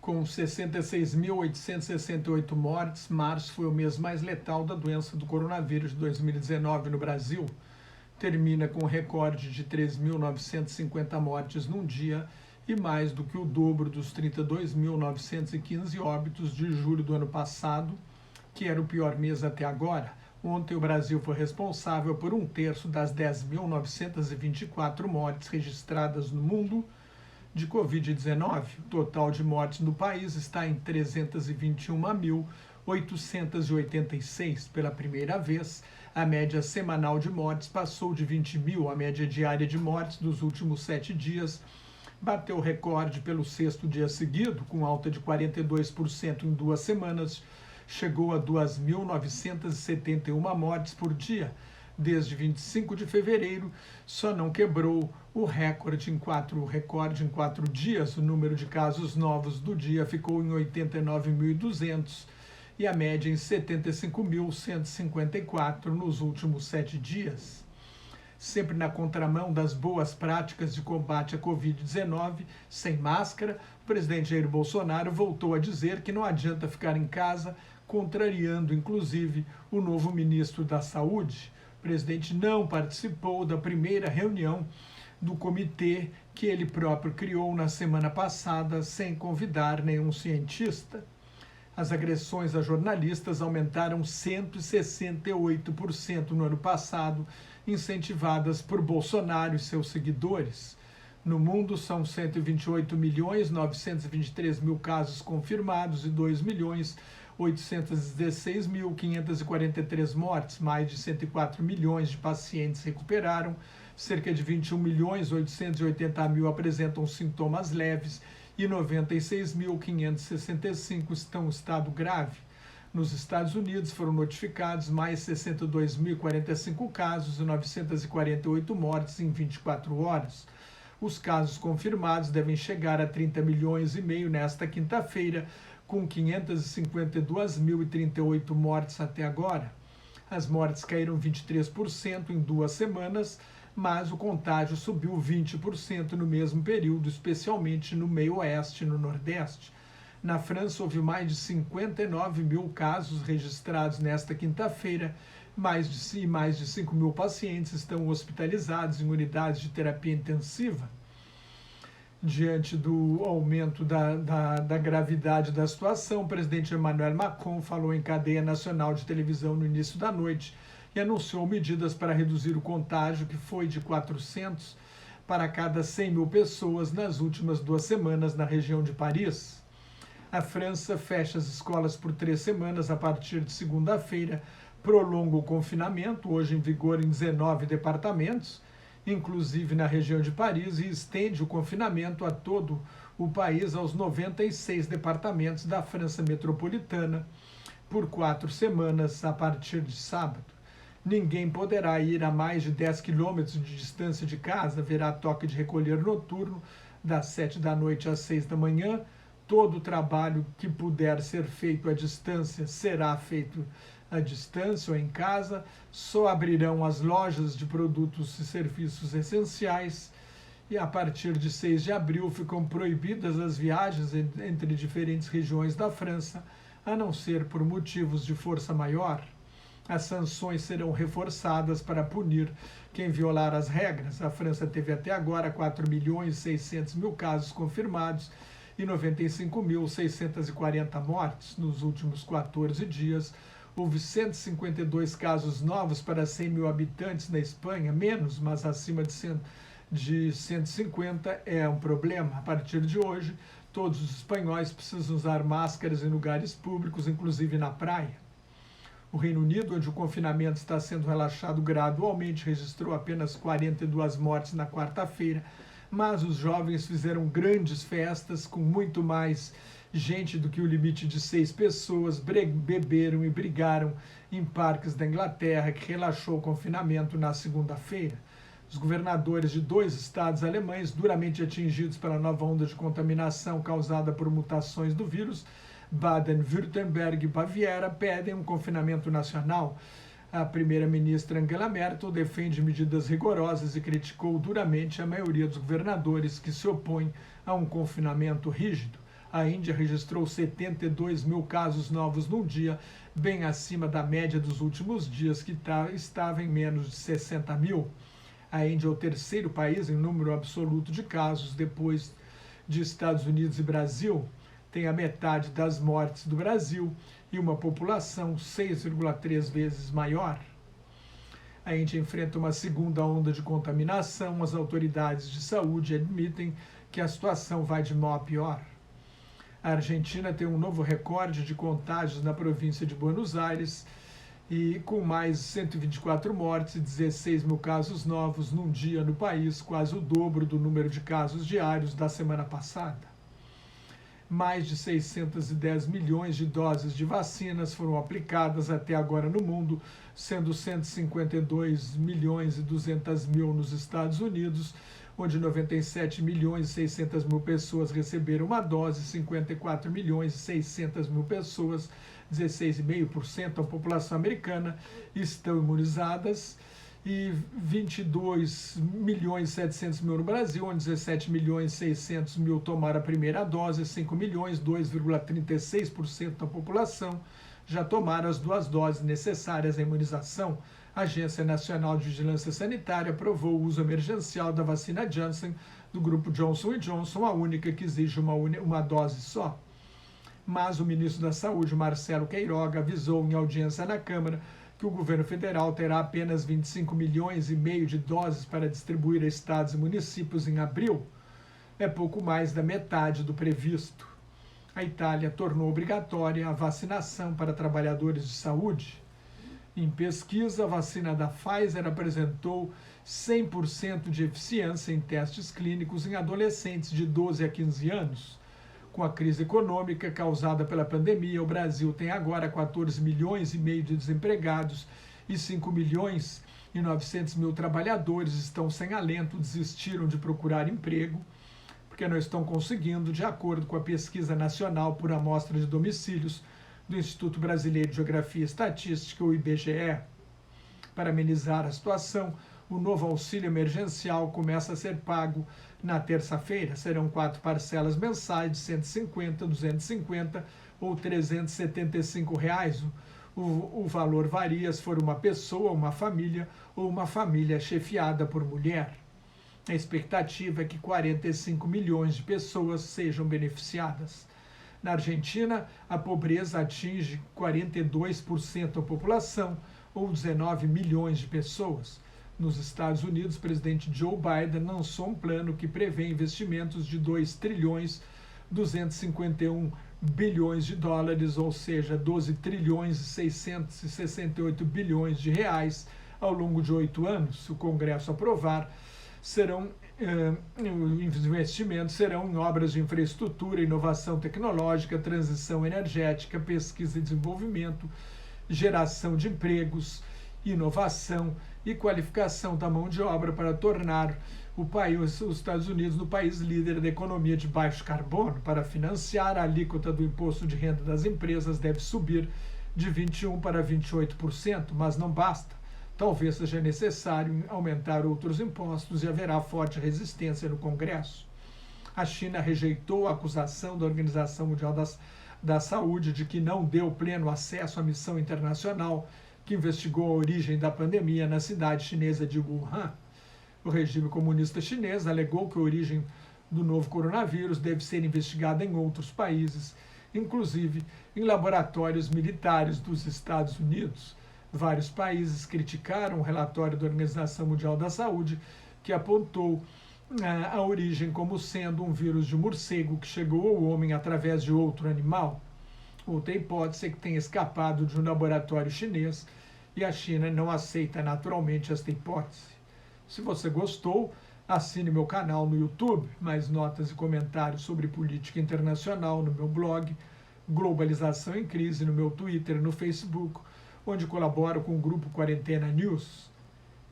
Com 66.868 mortes, março foi o mês mais letal da doença do coronavírus de 2019 no Brasil. Termina com um recorde de 3.950 mortes num dia e mais do que o dobro dos 32.915 óbitos de julho do ano passado, que era o pior mês até agora. Ontem, o Brasil foi responsável por um terço das 10.924 mortes registradas no mundo de Covid-19. O total de mortes no país está em 321.886. Pela primeira vez, a média semanal de mortes passou de 20 mil. A média diária de mortes dos últimos 7 dias bateu o recorde pelo sexto dia seguido, com alta de 42% em 2 semanas. Chegou a 2.971 mortes por dia. Desde 25 de fevereiro, só não quebrou o recorde em 4 dias. O número de casos novos do dia ficou em 89.200 e a média em 75.154 nos últimos 7 dias. Sempre na contramão das boas práticas de combate à Covid-19, sem máscara, o presidente Jair Bolsonaro voltou a dizer que não adianta ficar em casa, contrariando inclusive o novo ministro da Saúde. O presidente não participou da primeira reunião do comitê que ele próprio criou na semana passada, sem convidar nenhum cientista. As agressões a jornalistas aumentaram 168% no ano passado, incentivadas por Bolsonaro e seus seguidores. No mundo, são 128.923.000 casos confirmados e 2.816.543 mortes. Mais de 104 milhões de pacientes recuperaram, cerca de 21.880.000 apresentam sintomas leves e 96.565 estão em estado grave. Nos Estados Unidos foram notificados mais 62.045 casos e 948 mortes em 24 horas. Os casos confirmados devem chegar a 30 milhões e meio nesta quinta-feira, com 552.038 mortes até agora. As mortes caíram 23% em 2 semanas, mas o contágio subiu 20% no mesmo período, especialmente no meio-oeste e no nordeste. Na França, houve mais de 59 mil casos registrados nesta quinta-feira, mais de 5 mil pacientes estão hospitalizados em unidades de terapia intensiva. Diante do aumento da gravidade da situação, o presidente Emmanuel Macron falou em cadeia nacional de televisão no início da noite e anunciou medidas para reduzir o contágio, que foi de 400 para cada 100 mil pessoas nas últimas 2 semanas na região de Paris. A França fecha as escolas por 3 semanas a partir de segunda-feira, prolonga o confinamento, hoje em vigor em 19 departamentos, inclusive na região de Paris, e estende o confinamento a todo o país, aos 96 departamentos da França metropolitana, por 4 semanas a partir de sábado. Ninguém poderá ir a mais de 10 quilômetros de distância de casa, haverá toque de recolher noturno, das 7 da noite às 6 da manhã. Todo o trabalho que puder ser feito à distância será feito à distância ou em casa. Só abrirão as lojas de produtos e serviços essenciais e a partir de 6 de abril ficam proibidas as viagens entre diferentes regiões da França, a não ser por motivos de força maior. As sanções serão reforçadas para punir quem violar as regras. A França teve até agora 4.600.000 casos confirmados e 95.640 mortes. Nos últimos 14 dias, houve 152 casos novos para 100 mil habitantes na Espanha, menos, mas acima de 150 é um problema. A partir de hoje, todos os espanhóis precisam usar máscaras em lugares públicos, inclusive na praia. O Reino Unido, onde o confinamento está sendo relaxado gradualmente, registrou apenas 42 mortes na quarta-feira, mas os jovens fizeram grandes festas com muito mais gente do que o limite de 6 pessoas, beberam e brigaram em parques da Inglaterra, que relaxou o confinamento na segunda-feira. Os governadores de 2 estados alemães, duramente atingidos pela nova onda de contaminação causada por mutações do vírus, Baden-Württemberg e Baviera, pedem um confinamento nacional. A primeira-ministra Angela Merkel defende medidas rigorosas e criticou duramente a maioria dos governadores que se opõem a um confinamento rígido. A Índia registrou 72 mil casos novos num dia, bem acima da média dos últimos dias, que estava em menos de 60 mil. A Índia é o terceiro país em número absoluto de casos, depois de Estados Unidos e Brasil. Tem a metade das mortes do Brasil e uma população 6,3 vezes maior. A Índia enfrenta uma segunda onda de contaminação. As autoridades de saúde admitem que a situação vai de mal a pior. A Argentina tem um novo recorde de contágios na província de Buenos Aires, e com mais 124 mortes e 16 mil casos novos num dia no país, quase o dobro do número de casos diários da semana passada. Mais de 610 milhões de doses de vacinas foram aplicadas até agora no mundo, sendo 152 milhões e 200 mil nos Estados Unidos, onde 97 milhões e 600 mil pessoas receberam uma dose, 54 milhões e 600 mil pessoas, 16,5% da população americana, estão imunizadas, e 22 milhões e 700 mil no Brasil, onde 17 milhões e 600 mil tomaram a primeira dose, 5 milhões, 2,36% da população já tomaram as 2 doses necessárias à imunização. A Agência Nacional de Vigilância Sanitária aprovou o uso emergencial da vacina Janssen do grupo Johnson & Johnson, a única que exige uma dose só. Mas o ministro da Saúde, Marcelo Queiroga, avisou em audiência na Câmara que o governo federal terá apenas 25 milhões e meio de doses para distribuir a estados e municípios em abril. É pouco mais da metade do previsto. A Itália tornou obrigatória a vacinação para trabalhadores de saúde. Em pesquisa, a vacina da Pfizer apresentou 100% de eficiência em testes clínicos em adolescentes de 12 a 15 anos. Com a crise econômica causada pela pandemia, o Brasil tem agora 14 milhões e meio de desempregados e 5 milhões e 900 mil trabalhadores estão sem alento, desistiram de procurar emprego, porque não estão conseguindo, de acordo com a Pesquisa Nacional por Amostra de Domicílios do Instituto Brasileiro de Geografia e Estatística, o IBGE. Para amenizar a situação, o novo auxílio emergencial começa a ser pago na terça-feira. Serão 4 parcelas mensais de R$ 150, R$ 250 ou R$ 375. O valor varia se for uma pessoa, uma família ou uma família chefiada por mulher. A expectativa é que 45 milhões de pessoas sejam beneficiadas. Na Argentina, a pobreza atinge 42% da população, ou 19 milhões de pessoas. Nos Estados Unidos, o presidente Joe Biden lançou um plano que prevê investimentos de 2 trilhões 251 bilhões de dólares, ou seja, 12 trilhões e 668 bilhões de reais ao longo de 8 anos. Se o Congresso aprovar, os investimentos serão em obras de infraestrutura, inovação tecnológica, transição energética, pesquisa e desenvolvimento, geração de empregos, inovação e qualificação da mão de obra para tornar os Estados Unidos no país líder da economia de baixo carbono. Para financiar, a alíquota do imposto de renda das empresas deve subir de 21% para 28%, mas não basta. Talvez seja necessário aumentar outros impostos e haverá forte resistência no Congresso. A China rejeitou a acusação da Organização Mundial da Saúde de que não deu pleno acesso à missão internacional que investigou a origem da pandemia na cidade chinesa de Wuhan. O regime comunista chinês alegou que a origem do novo coronavírus deve ser investigada em outros países, inclusive em laboratórios militares dos Estados Unidos. Vários países criticaram o relatório da Organização Mundial da Saúde, que apontou a origem como sendo um vírus de morcego que chegou ao homem através de outro animal. Outra hipótese é que tenha escapado de um laboratório chinês e a China não aceita naturalmente esta hipótese. Se você gostou, assine meu canal no YouTube, mais notas e comentários sobre política internacional no meu blog, Globalização em Crise, no meu Twitter e no Facebook, onde colaboro com o grupo Quarentena News.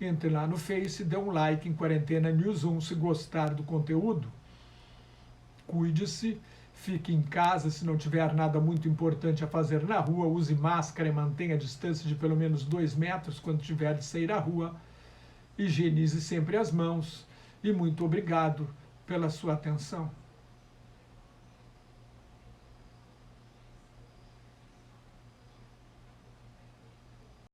Entre lá no Face e dê um like em Quarentena News 1 se gostar do conteúdo. Cuide-se, fique em casa se não tiver nada muito importante a fazer na rua, use máscara e mantenha a distância de pelo menos 2 metros quando tiver de sair à rua. Higienize sempre as mãos e muito obrigado pela sua atenção.